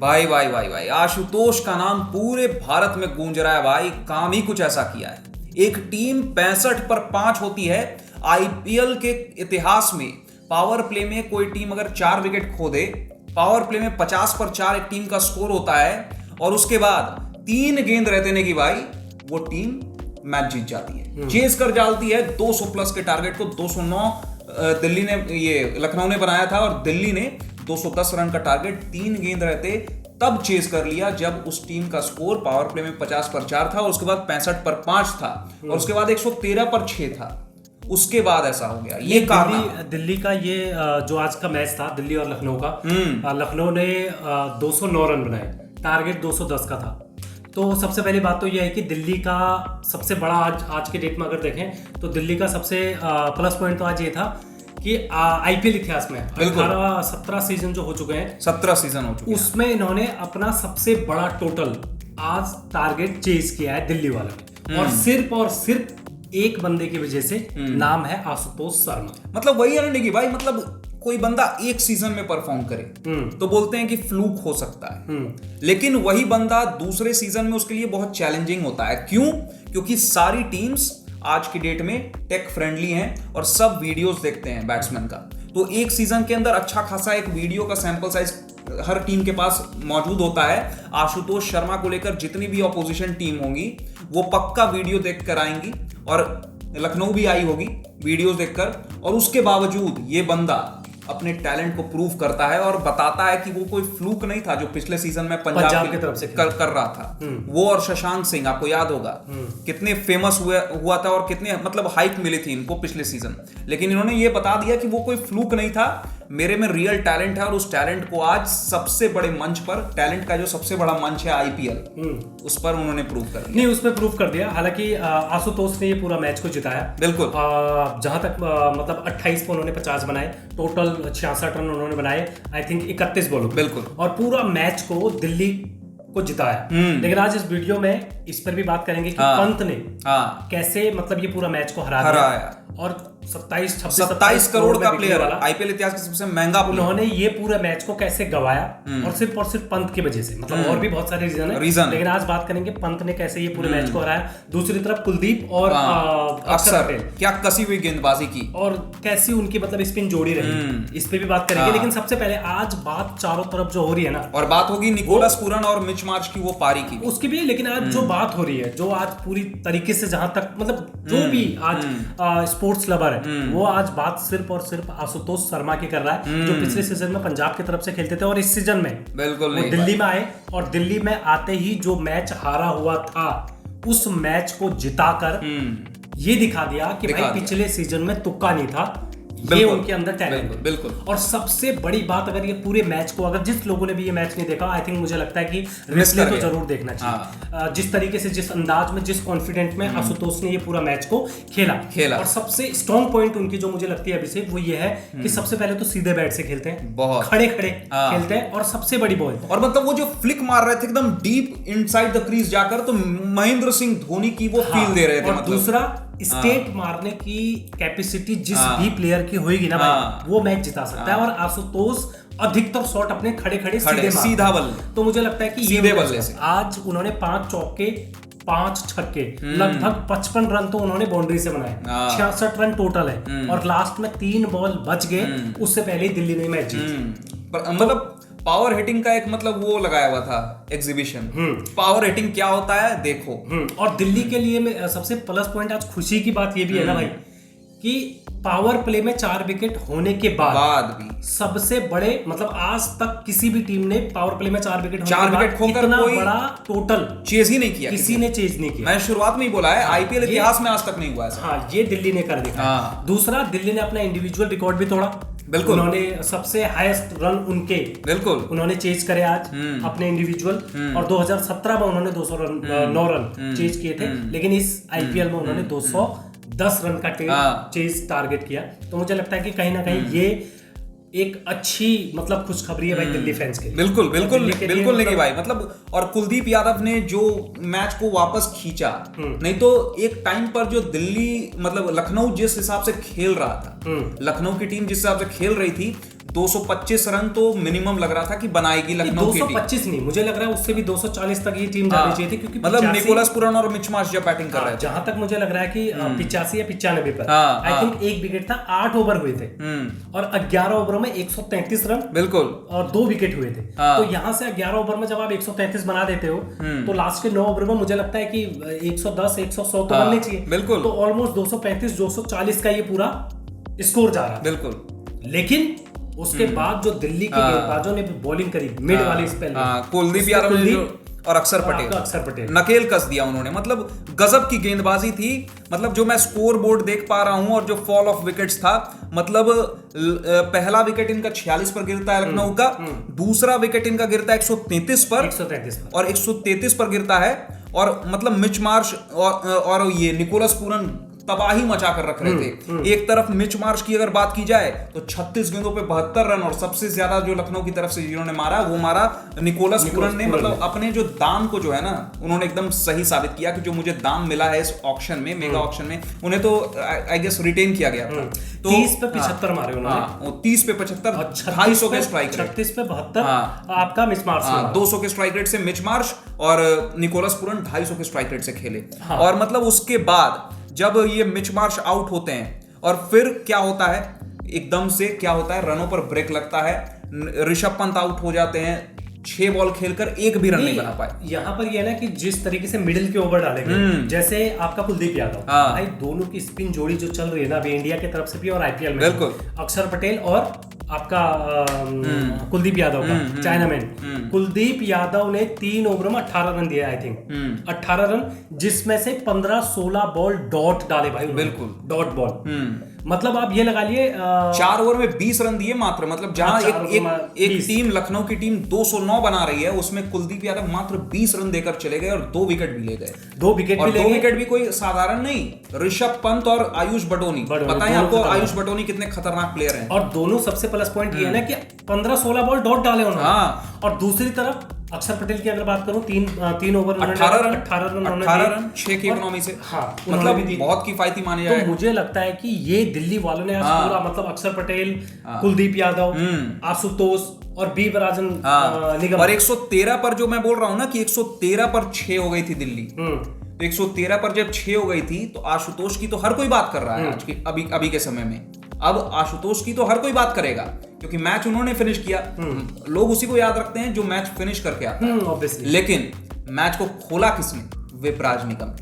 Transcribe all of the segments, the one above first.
भाई भाई भाई भाई आशुतोष का नाम पूरे भारत में गूंज रहा है भाई। काम ही कुछ ऐसा किया है। एक टीम 65 पर 5 होती है। आईपीएल के इतिहास में पावर प्ले में कोई टीम अगर 4 विकेट खो दे, पावर प्ले में 50 पर 4 एक टीम का स्कोर होता है और उसके बाद 3 गेंद रहते ने की भाई वो टीम मैच जीत जाती है, चेस कर डालती है 200 प्लस के टारगेट को। 209 दिल्ली ने, ये लखनऊ ने बनाया था और दिल्ली ने 210 रन का टारगेट 3 गेंद रहते तब चेस कर लिया जब उस टीम का स्कोर पावर प्ले में 50 पर 4 था और उसके बाद 65 पर 5 था और उसके बाद 113 पर 6 था। उसके बाद ऐसा हो गया। ये दिल्ली का ये जो आज का मैच था दिल्ली और लखनऊ का, लखनऊ ने 209 रन बनाए, टारगेट 210 का था। तो सबसे पहली बात तो यह है कि दिल्ली का सबसे बड़ा आज के डेट में अगर देखें तो दिल्ली का सबसे प्लस पॉइंट तो आज ये था कि आईपीएल इतिहास में 18-17 सीजन जो हो चुके हैं, 17 सीजन हो चुके हैं, उसमें इन्होंने अपना सबसे बड़ा टोटल आज टारगेट चेज किया है दिल्ली वालों ने। और सिर्फ एक बंदे की वजह से, नाम है आशुतोष शर्मा। मतलब वही है ना कि भाई, मतलब कोई बंदा एक सीजन में परफॉर्म करे तो बोलते हैं कि फ्लूक हो सकता है, लेकिन वही बंदा दूसरे सीजन में उसके लिए बहुत चैलेंजिंग होता है। क्यों? क्योंकि सारी टीम्स आज की डेट में टेक फ्रेंडली हैं और सब वीडियोस देखते हैं बैट्समैन का। तो एक सीजन के अंदर अच्छा खासा एक वीडियो का सैंपल साइज हर टीम के पास मौजूद होता है। आशुतोष शर्मा को लेकर जितनी भी ऑपोजिशन टीम होंगी वो पक्का वीडियो देखकर आएंगी और लखनऊ भी आई होगी वीडियोस देखकर, और उसके बावजूद ये बंदा अपने टैलेंट को प्रूव करता है और बताता है कि वो कोई फ्लूक नहीं था जो पिछले सीजन में पंजाब की तरफ से कर रहा था। वो और शशांक सिंह, आपको याद होगा कितने फेमस हुआ था और कितने मतलब हाइप मिली थी इनको पिछले सीजन, लेकिन इन्होंने ये बता दिया कि वो कोई फ्लूक नहीं था, मेरे में रियल टैलेंट है। और उस टैलेंट को आज सबसे बड़े मंच पर, टैलेंट का जो सबसे बड़ा मंच है आईपीएल, उस पर उन्होंने प्रूव कर दिया। नहीं, उसमें प्रूव कर दिया। हालांकि आशुतोष ने ये पूरा मैच को जिताया। बिल्कुल। जहां तक मतलब 28 पे उन्होंने 50 बनाए, टोटल 66 रन उन्होंने बनाए, आई थिंक 31 बॉलों। बिल्कुल। और पूरा मैच को दिल्ली को जिताया। लेकिन आज इस वीडियो में इस पर भी बात करेंगे कि पंत ने कैसे मतलब ये पूरा मैच को हरा दिया और 27 करोड़ का प्लेयर, आईपीएल इतिहास का सबसे महंगा, उन्होंने ये पूरा मैच को कैसे गवाया और सिर्फ पंत की वजह से। मतलब और भी बहुत सारे रीजन है, लेकिन आज बात करेंगे पंत ने कैसे ये पूरे मैच को हराया। दूसरी तरफ कुलदीप और अक्षर पटेल, क्या कसी हुई गेंदबाजी की और कैसी उनकी मतलब स्पिन जोड़ी रही, इस पे भी बात करेंगे। लेकिन सबसे पहले आज बात चारों तरफ जो हो रही है ना, और बात होगी निकोलस पूरन और मिच मार्श की वो पारी की, उसकी भी। लेकिन आज जो बात हो रही है, जो आज पूरी तरीके से जहां तक मतलब जो भी आज स्पोर्ट्स लवर है, वो आज बात सिर्फ और सिर्फ आशुतोष शर्मा की कर रहा है, जो पिछले सीजन में पंजाब की तरफ से खेलते थे और इस सीजन में बिल्कुल वो दिल्ली में आए और दिल्ली में आते ही जो मैच हारा हुआ था उस मैच को जिताकर ये दिखा दिया कि भाई पिछले सीजन में तुक्का नहीं था, ये उनके अंदर टैलेंट है। बिल्कुल। और सबसे बड़ी बात, अगर ये पूरे मैच को, अगर जिस लोगों ने भी ये मैच नहीं देखा, आई थिंक मुझे लगता है कि रिप्ले तो जरूर देखना चाहिए। जिस तरीके से, जिस अंदाज में, जिस कॉन्फिडेंट में आशुतोष ने ये पूरा मैच को खेला। और सबसे स्ट्रॉन्ग पॉइंट उनकी जो मुझे लगती है अभिषेक, वो ये है कि सबसे पहले तो सीधे बैट से खेलते हैं, खड़े खेलते हैं, और सबसे बड़ी बॉल, और मतलब वो जो फ्लिक मार रहे थे एकदम डीप इनसाइड द क्रीज जाकर, तो महेंद्र सिंह धोनी की वो फील दे रहे थे। और दूसरा स्टेट मारने की कैपेसिटी जिस भी प्लेयर की होगी ना भाई, वो मैच जिता सकता है। और आशुतोष अधिकतर शॉट अपने खड़े सीधा बल्ले, तो मुझे लगता है कि सीधे बल्ले से आज उन्होंने 5 चौके 5 छक्के, लगभग 55 रन तो उन्होंने बाउंड्री से बनाए, 66 रन टोटल है। और लास्ट में 3 बॉल बच गए, उससे पहले ही दिल्ली ने मैच जीता। मतलब पावर हिटिंग का एक मतलब वो लगाया हुआ था एग्जीबिशन। पावर हिटिंग क्या होता है देखो। और दिल्ली के लिए सबसे प्लस पॉइंट आज खुशी की बात ये भी है ना भाई, कि पावर प्ले में 4 विकेट होने के बाद भी सबसे बड़े, मतलब आज तक किसी भी टीम ने पावर प्ले में 4 विकेट खोकर इतना बड़ा टोटल चेज ही नहीं किया, किसी ने चेज नहीं किया। मैं शुरुआत में ही बोला है, आईपीएल इतिहास में आज तक नहीं हुआ ऐसा। हाँ, ये दिल्ली ने कर दिया। दूसरा, दिल्ली ने अपना इंडिविजुअल रिकॉर्ड भी तोड़ा। बिल्कुल। उन्होंने सबसे हाईएस्ट रन उनके, बिल्कुल, उन्होंने चेज करे आज अपने इंडिविजुअल। और 2017 में उन्होंने 209 रन चेज किए थे, लेकिन इस आईपीएल में उन्होंने 210 रन का चेज टारगेट किया। तो मुझे लगता है कि कहीं ना कहीं ये एक अच्छी मतलब खुशखबरी है भाई दिल्ली फैंस के लिए। बिल्कुल नहीं भाई, मतलब और कुलदीप यादव ने जो मैच को वापस खींचा, नहीं तो एक टाइम पर जो दिल्ली मतलब लखनऊ जिस हिसाब से खेल रहा था, लखनऊ की टीम जिस हिसाब से खेल रही थी, 225 रन तो मिनिमम लग रहा था कि बनाएगी लखनऊ की टीम। 225 नहीं, मुझे लग रहा है उससे भी 240 तक ये टीम जानी चाहिए थी, क्योंकि मतलब निकोलस पुरन और मिच मार्श जब बैटिंग कर रहे थे, जहां तक मुझे लग रहा है कि 85 या 95 पर आई थिंक एक विकेट था, 8 ओवर हुए थे और 11 ओवरों में 133 रन बिल्कुल और 2 विकेट हुए थे। तो यहाँ से 11 ओवर में जब आप 133 बना देते हो तो लास्ट के 9 ओवर में मुझे लगता है कि 110 100 तो बनने चाहिए। बिल्कुल, तो ऑलमोस्ट 235 240 का ये पूरा स्कोर जा रहा है। बिल्कुल, लेकिन उसके बाद जो दिल्ली के गेंदबाजों ने बॉलिंग करी मिड वाले स्पेल में, कुलदीप यादव और अक्षर पटेल नकेल कस दिया उन्होंने। मतलब गजब की गेंदबाजी थी। मतलब जो मैं स्कोर बोर्ड देख पा रहा हूं और जो फॉल ऑफ विकेट्स था, मतलब पहला विकेट इनका 46 पर गिरता है लखनऊ का, दूसरा विकेट इनका गिरता है 133 पर और 133 पर गिरता है। और मतलब मिच मार्श और ये निकोलस पूरन तबाही मचा कर रख रहे थे। एक तरफ मिच मार्श की अगर बात की जाए तो 36 गेंदों पे 72 रन, और सबसे ज्यादा जो लखनऊ की तरफ से जिन्होंने मारा वो मारा निकोलस पूरन ने। मतलब अपने जो दाम को जो है ना, उन्होंने एकदम सही साबित किया कि जो मुझे दाम मिला है इस ऑक्शन में, मेगा ऑक्शन में, उन्हें तो आई गेस रिटेन किया गया था। तो 30 पे 75 मारे उन्होंने, 30 पे 75, 250 के स्ट्राइक रेट, 36 पे 72 आपका मिच मार्श, 200 के स्ट्राइक रेट से मिच मार्श और निकोलस पूरन 250 के स्ट्राइक रेट से खेले। और मतलब उसके बाद जब ये मिच मार्श आउट होते हैं और फिर क्या होता है, एकदम से क्या होता है, रनों पर ब्रेक लगता है, ऋषभ पंत आउट हो जाते हैं, 6 बॉल खेलकर एक भी रन नहीं बना पाए। यहाँ पर ये है ना कि जिस तरीके से मिडिल के ओवर डाले गए, जैसे आपका कुलदीप यादव, भाई दोनों की स्पिन जोड़ी जो चल रही है ना अभी इंडिया की तरफ से भी और आईपीएल में, बिल्कुल, अक्षर पटेल और आपका कुलदीप यादव का चाइनामैन। कुलदीप यादव ने 3 ओवरों में 18 रन दिए, आई थिंक 18 रन, जिसमें से 15-16 बॉल डॉट डाले भाई, बिल्कुल डॉट बॉल। मतलब आप ये लगा लिए 4 ओवर में 20 रन दिए मात्र। मतलब जहां एक टीम लखनऊ की टीम 209 बना रही है, उसमें कुलदीप यादव मात्र 20 रन देकर चले गए और 2 विकेट भी ले गए। 2 विकेट भी कोई साधारण नहीं, ऋषभ पंत और आयुष बटोनी। बताएं आपको आयुष बटोनी कितने खतरनाक प्लेयर हैं। और दोनों सबसे प्लस पॉइंट ये है ना कि 15-16 बॉल डॉट डाले उन्होंने। और दूसरी तरफ अक्षर पटेल की अगर बात करूं, 3 ओवर 18 रन 6 की इकोनॉमी से, मतलब बहुत किफायती माने जाए। तो मुझे लगता है कि ये दिल्ली वालों ने आज पूरा, मतलब अक्षर पटेल, कुलदीप यादव, आशुतोष और बी बराजन निगम, और 113 पर जो मैं बोल रहा हूं ना कि 113 पर 6 हो गई थी दिल्ली, तो 113 पर जब 6 हो गई थी तो आशुतोष की तो हर कोई बात कर रहा है आज की अभी के समय में। अब आशुतोष की तो हर कोई बात करेगा क्योंकि मैच उन्होंने फिनिश किया। लोग उसी को याद रखते हैं जो मैच फिनिश करके आता है। लेकिन मैच को खोला किसने? विपराज निगम।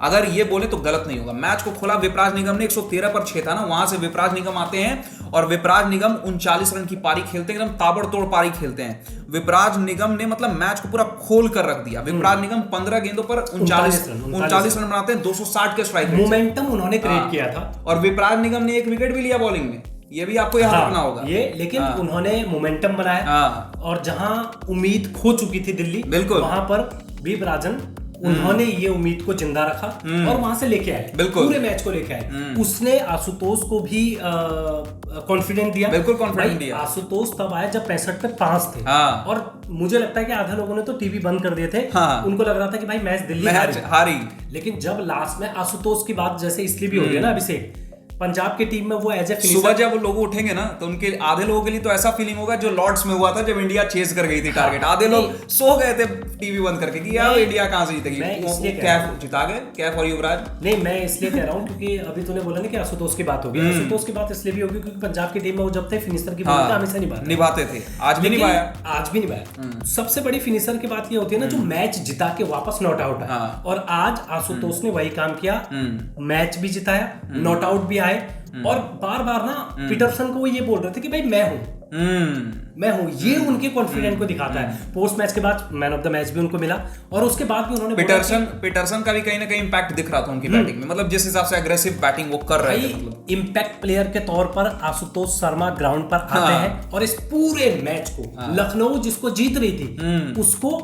अगर ये बोले तो गलत नहीं होगा, मैच को खोला विपराज निगम ने। 113 पर 6 था ना, वहां से विपराज निगम आते हैं और विपराज निगम 39 रन की पारी खेलते हैं, एकदम ताबड़तोड़ पारी खेलते हैं। विपराज निगम ने मतलब मैच को पूरा खोल कर रख दिया। विपराज निगम 15 गेंदों पर 39 रन बनाते हैं, 260 के स्ट्राइक रेट, मोमेंटम उन्होंने क्रिएट किया था। और विपराज निगम ने 1 विकेट भी लिया बॉलिंग में, ये भी आपको याद रखना होगा। लेकिन उन्होंने मोमेंटम बनाया और जहां उम्मीद खो चुकी थी दिल्ली, बिल्कुल, वहां पर भी बराजन उन्होंने ये उम्मीद को जिंदा रखा और वहां से लेके आए, पूरे मैच को लेके आए। उसने आशुतोष को भी कॉन्फिडेंट दिया, बिल्कुल कॉन्फिडेंट दिया। आशुतोष तब आया जब 65 पे 5 थे और मुझे लगता है कि आधा लोगों ने तो टीवी बंद कर दिए थे। उनको लग रहा था कि भाई मैच दिल्ली हारी। लेकिन जब लास्ट में आशुतोष की बात जैसे इसलिए भी हो रही है ना अभिषेक, पंजाब की टीम में वो एज ए फिनिशर, सुबह जब लोग उठेंगे ना तो उनके आधे लोगों के लिए तो ऐसा फीलिंग होगा जो लॉर्ड्स में हुआ था जब इंडिया चेस कर गई थी टारगेट। आधे लोग सो गए थे टीवी बंद करके कि यार इंडिया कहां से जीतेगी, कैफ जिता गए, कैफ और युवराज। नहीं, मैं इसलिए कह रहा हूं क्योंकि अभी तूने बोला ना कि आशुतोष की बात होगी, आशुतोष की बात इसलिए भी होगी क्योंकि पंजाब की टीम में वो जब थे फिनिशर की भूमिका हमेशा निभाते थे, आज भी निभाया। सबसे बड़ी फिनिशर की बात ये होती है ना जो मैच जिता के वापस नॉट आउट है, और आज आशुतोष ने वही काम किया, मैच भी जिताया, नॉट आउट भी आए। और बार बार ना पीटरसन को वो ये बोल रहे थे कि भाई मैं हूं, ये उनके कॉन्फिडेंट को दिखाता है। पोस्ट मैच के बाद मैन ऑफ द मैच भी उनको मिला और उसके बाद भी उन्होंने पीटरसन का भी कहीं ना कहीं इंपैक्ट दिख रहा था उनकी बैटिंग में। मतलब जिस हिसाब से एग्रेसिव बैटिंग वो कर रहे थे, इंपैक्ट प्लेयर के तौर पर आशुतोष शर्मा ग्राउंड पर आते हैं और इस पूरे मैच को लखनऊ जिसको जीत रही थी उसको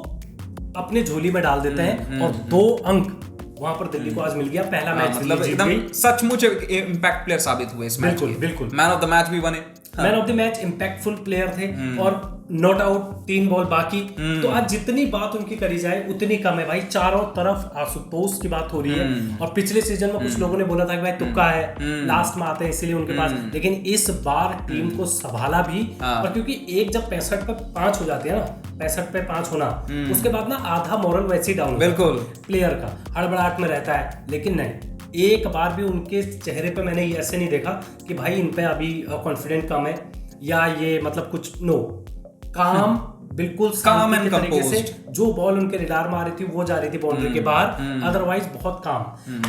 अपने झोली में डाल देते हैं और 2 अंक वहां पर दिल्ली को आज मिल गया। पहला मैच मतलब एकदम सचमुच इंपैक्ट प्लेयर साबित हुए इस मैच में। बिल्कुल मैन ऑफ द मैच भी बने। Man of the match impactful player थे और नॉट आउट 3 बॉल बाकी। तो आज जितनी बात उनकी करी जाए उतनी कम है भाई। चारों तरफ आशुतोष की बात हो रही है और पिछले सीजन में कुछ लोगों ने बोला था कि भाई तुक्का है, लास्ट में आते हैं इसीलिए उनके पास, लेकिन इस बार टीम को संभाला भी। और क्योंकि एक जब 65 पे 5 हो जाती है ना, 65 पे 5 होना, उसके बाद ना आधा मोरल वैसे ही डाउन बिल्कुल प्लेयर का हड़बड़ाहट में रहता है। लेकिन नहीं, एक बार भी उनके चेहरे पे मैंने ऐसे नहीं देखा कि भाई इन पे अभी कॉन्फिडेंट कम है या ये मतलब कुछ, नो, काम बिल्कुल काम एंड तरीके से जो बॉल उनके रिडार में आ रही थी वो जा रही थी बाउंड्री के बाहर, अदरवाइज बहुत काम।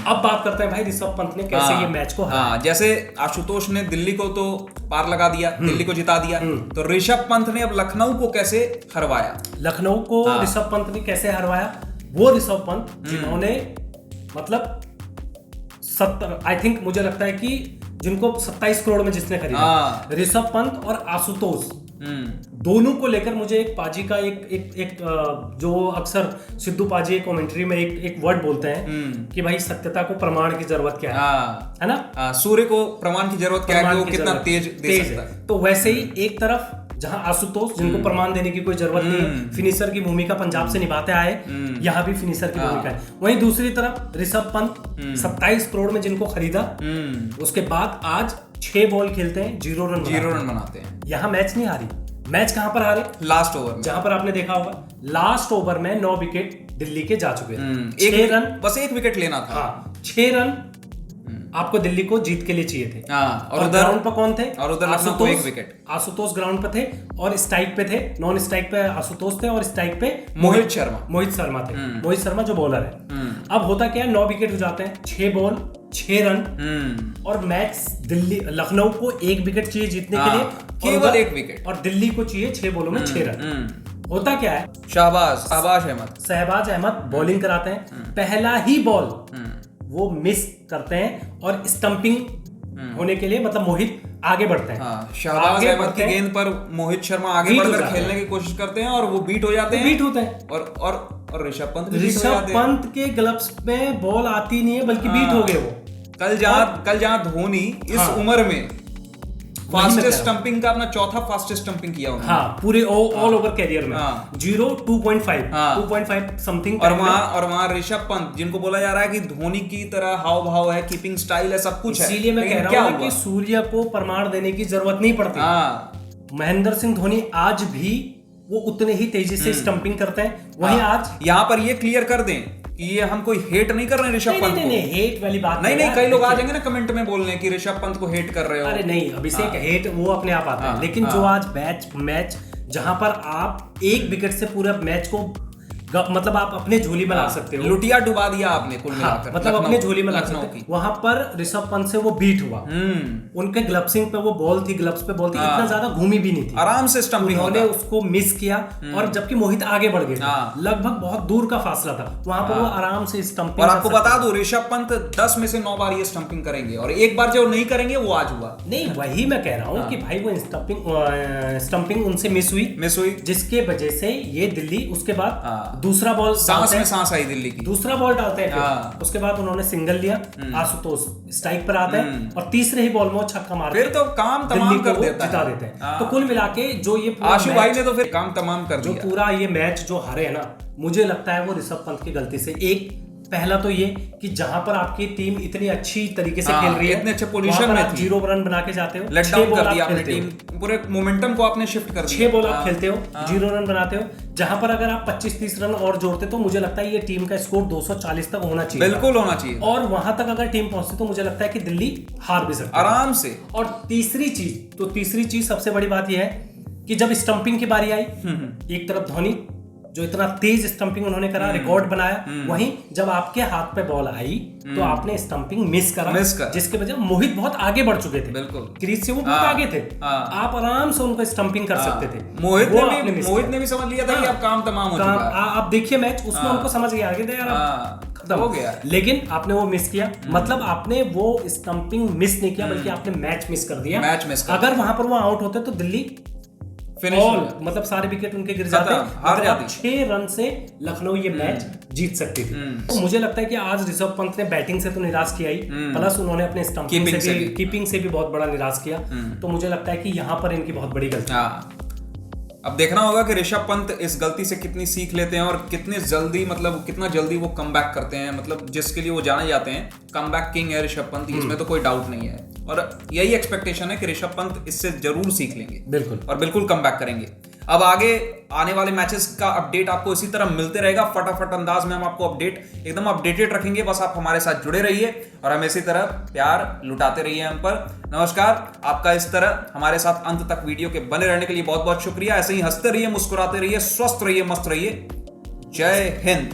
अब बात करते हैं भाई ऋषभ पंत ने कैसे ये मैच को हराया। जैसे आशुतोष ने दिल्ली को तो पार लगा दिया, दिल्ली को जिता दिया, तो ऋषभ पंत ने अब लखनऊ को कैसे हरवाया। लखनऊ को ऋषभ पंत ने कैसे हरवाया, वो ऋषभ पंत जिन्होंने मतलब 70, आई थिंक मुझे लगता है कि जिनको 27 करोड़ में जिसने खरीदा, ऋषभ पंत और आशुतोष दोनों को लेकर मुझे एक पाजी का एक जो अक्सर सिद्धू पाजी कमेंट्री में एक वर्ड बोलते हैं कि भाई सत्यता को प्रमाण की जरूरत क्या है ना, सूर्य को प्रमाण की जरूरत क्या है कि वो कितना तेज दे सकता है। तो वैसे ही एक तरफ जहां आशुतोष जिनको प्रमाण देने की कोई जरूरत नहीं है, फिनिशर की भूमिका पंजाब से निभाते आए, यहाँ भी फिनिशर की भूमिका है। वहीं दूसरी तरफ ऋषभ पंत 27 करोड़ में जिनको खरीदा, उसके बाद आज 6 बॉल खेलते हैं, 0 रन बनाते हैं। यहाँ मैच नहीं हारी, मैच कहां पर हारे, लास्ट ओवर में, जहां पर आपने देखा होगा लास्ट ओवर में 9 विकेट दिल्ली के जा चुके थे। 6 रन, बस 1 विकेट लेना था। 6 रन आपको दिल्ली को जीत के लिए चाहिए थे। और उधर ग्राउंड पर कौन थे, और उधर आशुतोष 1 विकेट, आशुतोष ग्राउंड पे थे और स्ट्राइक पे थे, नॉन स्ट्राइक पे आशुतोष थे और स्ट्राइक पे मोहित शर्मा थे। मोहित शर्मा जो बॉलर है। अब होता क्या है, 9 विकेट हो जाते हैं, 6 बॉल 6 रन और मैच दिल्ली लखनऊ को 1 विकेट चाहिए जीतने के लिए, केवल 1 विकेट, और दिल्ली को चाहिए 6 बॉलों में 6 रन। होता क्या है, शहबाज अहमद बॉलिंग कराते हैं, पहला ही बॉल वो मिस करते हैं और स्टंपिंग होने के लिए मतलब मोहित आगे बढ़ते हैं। शहबाज अहमद की गेंद पर मोहित शर्मा आगे बढ़कर खेलने की कोशिश करते हैं और वो बीट हो जाते हैं। और ऋषभ पंत के ग्लव्स में बॉल आती नहीं है बल्कि बीट हो गए वो। कल जहां धोनी इस उम्र में फास्टेस्ट स्टंपिंग का अपना चौथा फास्टेस्ट स्टंपिंग किया उन्होंने, पूरे ऑल ओवर कैरियर में 2.5 समथिंग। और वहां ऋषभ पंत जिनको बोला जा रहा है कि धोनी की तरह हाव भाव है, कीपिंग स्टाइल है, सब कुछ है, इसीलिए मैं कह रहा हूं कि सूर्य को प्रमाण देने की जरूरत नहीं पड़ती। महेंद्र सिंह धोनी आज भी वो उतने ही तेजी से स्टंपिंग करते हैं। वहीं आज यहाँ पर ये क्लियर कर दें कि ये हम कोई हेट नहीं कर रहे ऋषभ पंत को। नहीं, हेट वाली बात नहीं, कई लोग आ जाएंगे ना कमेंट में बोलने कि ऋषभ पंत को हेट कर रहे हो। अरे नहीं, अभिषेक हेट वो अपने आप आता है, लेकिन जो आज मैच जहां पर आप 1 विकेट से पूरा मैच को मतलब आप अपने झोली में ला सकते हो, लुटिया डुबा दिया आपने कुल मिलाकर, मतलब अपने झोली में ला सकते हो। वहां पर ऋषभ पंत से वो बीट हुआ, उनके ग्लव्सिंग पे वो बॉल थी, ग्लव्स पे बॉल थी, इतना ज्यादा घूमी भी नहीं थी, आराम से स्टंपिंग उन्होंने उसको मिस किया। और जबकि मोहित आगे बढ़ गए, लगभग बहुत दूर का फासला था, वहां पर वो आराम से स्टंपिंग। और आपको बता दूं ऋषभ पंत 10 में से 9 बार ये स्टंपिंग करेंगे और एक बार जो नहीं करेंगे वो आज हुआ। नहीं, वही मैं कह रहा हूँ कि भाई वो स्टंपिंग उनसे मिस हुई, जिसके वजह से ये दिल्ली उसके बाद दूसरा बॉल सांस आई दिल्ली की, दूसरा बॉल डालते हैं, उसके बाद उन्होंने सिंगल लिया, आशुतोष स्ट्राइक पर आते हैं और तीसरे ही बॉल में छक्का मारते फिर तो काम तमाम कर देता है, जिता देते हैं। तो कुल मिला के जो ये आशु भाई ने तो फिर काम तमाम कर दिया। जो पूरा ये मैच जो हारे है ना, मुझे लगता है वो ऋषभ पंत की गलती से। एक पहला तो ये कि जहां पर आपकी टीम इतनी अच्छी तरीके से खेल रही है, इतने अच्छे पोजीशन में थी, 0 रन बना के जाते हो, लेट डाउन कर दिया अपनी टीम, पूरे मोमेंटम को आपने शिफ्ट कर दिया, 6 बॉल आप खेलते हो, 0 रन बनाते हो, जहां पर अगर आप 25-30 रन और जोड़ते तो मुझे लगता है ये टीम का स्कोर 240 तक होना चाहिए, बिल्कुल होना चाहिए। और वहां तक अगर टीम पहुंचती तो मुझे लगता है कि दिल्ली हार भी सकती है आराम से। और तीसरी चीज सबसे बड़ी बात यह है कि जब स्टंपिंग की बारी आई, एक तरफ धोनी जो इतना तेज स्टंपिंग उन्होंने करा, रिकॉर्ड बनाया, वहीं जब आपके हाथ पे बॉल आई तो आपने स्टंपिंग मिस करा, जिसके वजह मोहित बहुत आगे बढ़ चुके थे, बिल्कुल क्रीज से वो बहुत आगे थे, आप आराम से उनको स्टंपिंग कर सकते थे। मोहित ने भी समझ लिया था कि अब काम तमाम हो चुका है। आप देखिए मैच, उसमें उनको समझ गया कि यार खत्म हो गया, लेकिन आपने वो मिस किया, मतलब आपने वो स्टंपिंग मिस नहीं किया बल्कि आपने मैच मिस कर दिया। अगर वहां पर वो आउट होते तो दिल्ली मतलब सारे विकेट उनके गिर जाते, मतलब 6 रन से लखनऊ ये मैच जीत सकती थी। तो मुझे लगता है कि आज ऋषभ पंत ने बैटिंग से तो निराश किया ही, प्लस उन्होंने अपने स्टंपिंग कीपिंग से भी बहुत बड़ा निराश किया। तो मुझे लगता है कि यहाँ पर इनकी बहुत बड़ी गलती। अब देखना होगा कि ऋषभ पंत इस गलती से कितनी सीख लेते हैं और कितने जल्दी, मतलब कितना जल्दी वो कमबैक करते हैं। मतलब जिसके लिए वो जाने जाते हैं, कमबैक किंग है ऋषभ पंत, इसमें तो कोई डाउट नहीं है। और यही एक्सपेक्टेशन है कि ऋषभ पंत इससे जरूर सीख लेंगे, बिल्कुल, और बिल्कुल कमबैक करेंगे। अब आगे आने वाले मैचेस का अपडेट आपको इसी तरह मिलते रहेगा, फटाफट अंदाज में हम आपको अपडेट एकदम अपडेटेड रखेंगे। बस आप हमारे साथ जुड़े रहिए और हमें इसी तरह प्यार लुटाते रहिए हम पर। नमस्कार, आपका इस तरह हमारे साथ अंत तक वीडियो के बने रहने के लिए बहुत बहुत शुक्रिया। ऐसे ही हंसते रहिए, मुस्कुराते रहिए, स्वस्थ रहिए, मस्त रहिए। जय हिंद।